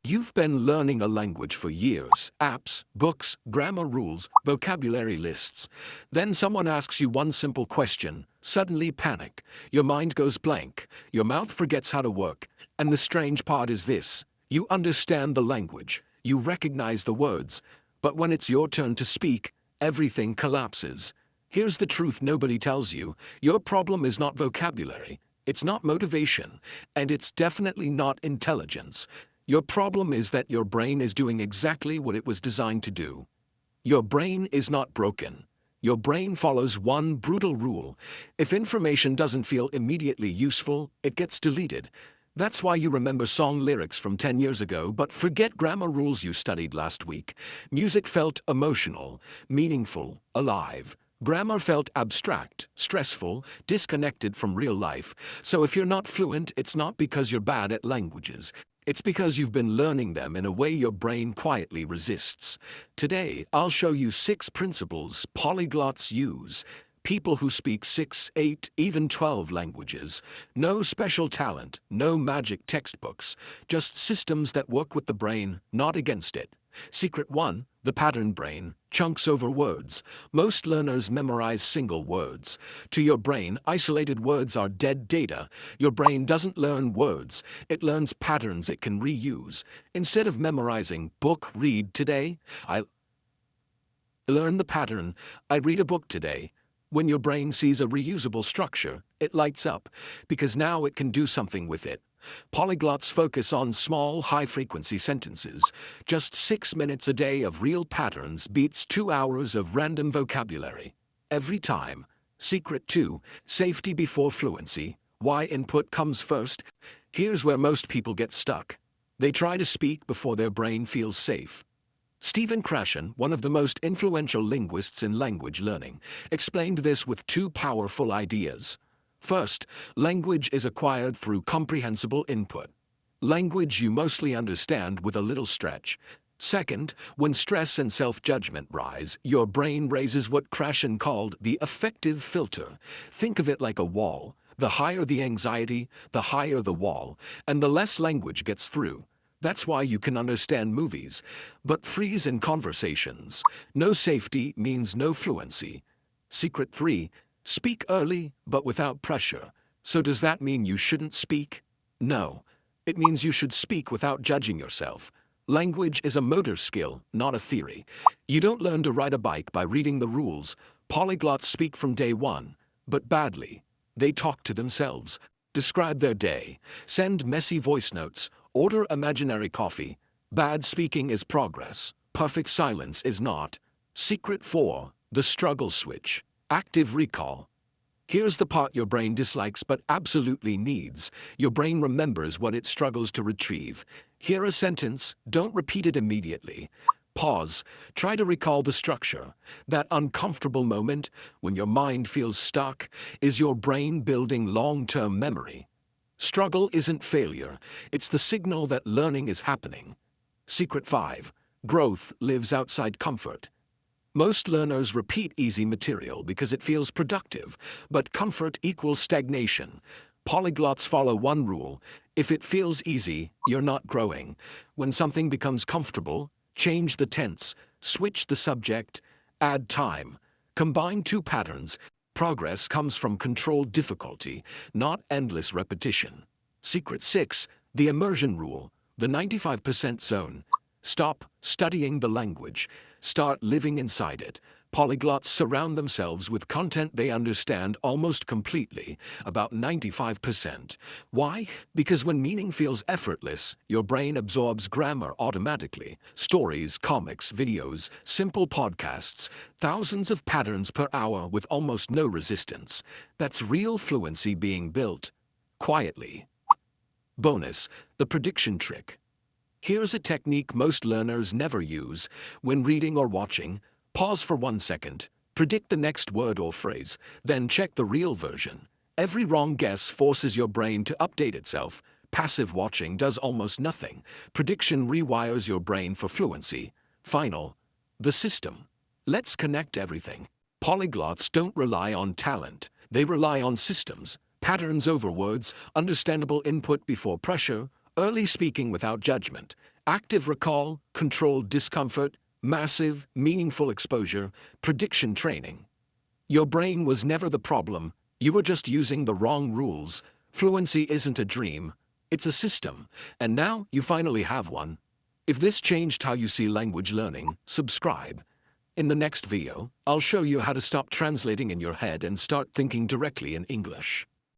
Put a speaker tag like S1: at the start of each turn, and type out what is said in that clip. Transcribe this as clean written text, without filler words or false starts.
S1: You've been learning a language for years, apps, books, grammar rules, vocabulary lists. Then someone asks you one simple question, suddenly panic. Your mind goes blank, your mouth forgets how to work. And the strange part is this, you understand the language, you recognize the words, but when it's your turn to speak, everything collapses. Here's the truth nobody tells you, your problem is not vocabulary, it's not motivation, and it's definitely not intelligence. Your problem is that your brain is doing exactly what it was designed to do. Your brain is not broken. Your brain follows one brutal rule. If information doesn't feel immediately useful, it gets deleted. That's why you remember song lyrics from 10 years ago but forget grammar rules you studied last week. Music felt emotional, meaningful, alive. Grammar felt abstract, stressful, disconnected from real life. So if you're not fluent, it's not because you're bad at languages. It's because you've been learning them in a way your brain quietly resists. Today, I'll show you 6 principles polyglots use. People who speak 6, 8, even 12 languages. No special talent, no magic textbooks, just systems that work with the brain, not against it. Secret 1, the pattern brain, chunks over words. Most learners memorize single words. To your brain, isolated words are dead data. Your brain doesn't learn words, it learns patterns it can reuse. Instead of memorizing book, read today, I learn the pattern, I read a book today. When your brain sees a reusable structure, it lights up, because now it can do something with it. Polyglots focus on small, high-frequency sentences. Just 6 minutes a day of real patterns beats 2 hours of random vocabulary. Every time. Secret 2, safety before fluency. Why input comes first? Here's where most people get stuck. They try to speak before their brain feels safe. Stephen Krashen, one of the most influential linguists in language learning, explained this with 2 powerful ideas. First, language is acquired through comprehensible input. Language you mostly understand with a little stretch. Second, when stress and self-judgment rise, your brain raises what Krashen called the affective filter. Think of it like a wall. The higher the anxiety, the higher the wall, and the less language gets through. That's why you can understand movies, but freeze in conversations. No safety means no fluency. Secret 3, speak early, but without pressure. So does that mean you shouldn't speak? No. It means you should speak without judging yourself. Language is a motor skill, not a theory. You don't learn to ride a bike by reading the rules. Polyglots speak from day one, but badly. They talk to themselves, describe their day, send messy voice notes, order imaginary coffee. Bad speaking is progress. Perfect silence is not. Secret 4, the struggle switch. Active recall. Here's the part your brain dislikes but absolutely needs. Your brain remembers what it struggles to retrieve. Hear a sentence, don't repeat it immediately. Pause, try to recall the structure. That uncomfortable moment, when your mind feels stuck, is your brain building long-term memory. Struggle isn't failure, it's the signal that learning is happening. Secret 5, growth lives outside comfort. Most learners repeat easy material because it feels productive, but comfort equals stagnation. Polyglots follow one rule: if it feels easy, you're not growing. When something becomes comfortable, change the tense, switch the subject, add time. Combine 2 patterns. Progress comes from controlled difficulty, not endless repetition. Secret 6, the immersion rule, the 95% zone. Stop studying the language. Start living inside it. Polyglots surround themselves with content they understand almost completely, about 95%. Why? Because when meaning feels effortless, your brain absorbs grammar automatically. Stories, comics, videos, simple podcasts, thousands of patterns per hour with almost no resistance. That's real fluency being built quietly. Bonus, the prediction trick. Here's a technique most learners never use. When reading or watching, pause for 1 second, predict the next word or phrase, then check the real version. Every wrong guess forces your brain to update itself. Passive watching does almost nothing. Prediction rewires your brain for fluency. Final, the system. Let's connect everything. Polyglots don't rely on talent, they rely on systems. Patterns over words, understandable input before pressure, early speaking without judgment, Active recall, controlled discomfort, massive, meaningful exposure, prediction training. Your brain was never the problem, you were just using the wrong rules. Fluency isn't a dream, it's a system, and now you finally have one. If this changed how you see language learning, subscribe. In the next video, I'll show you how to stop translating in your head and start thinking directly in English.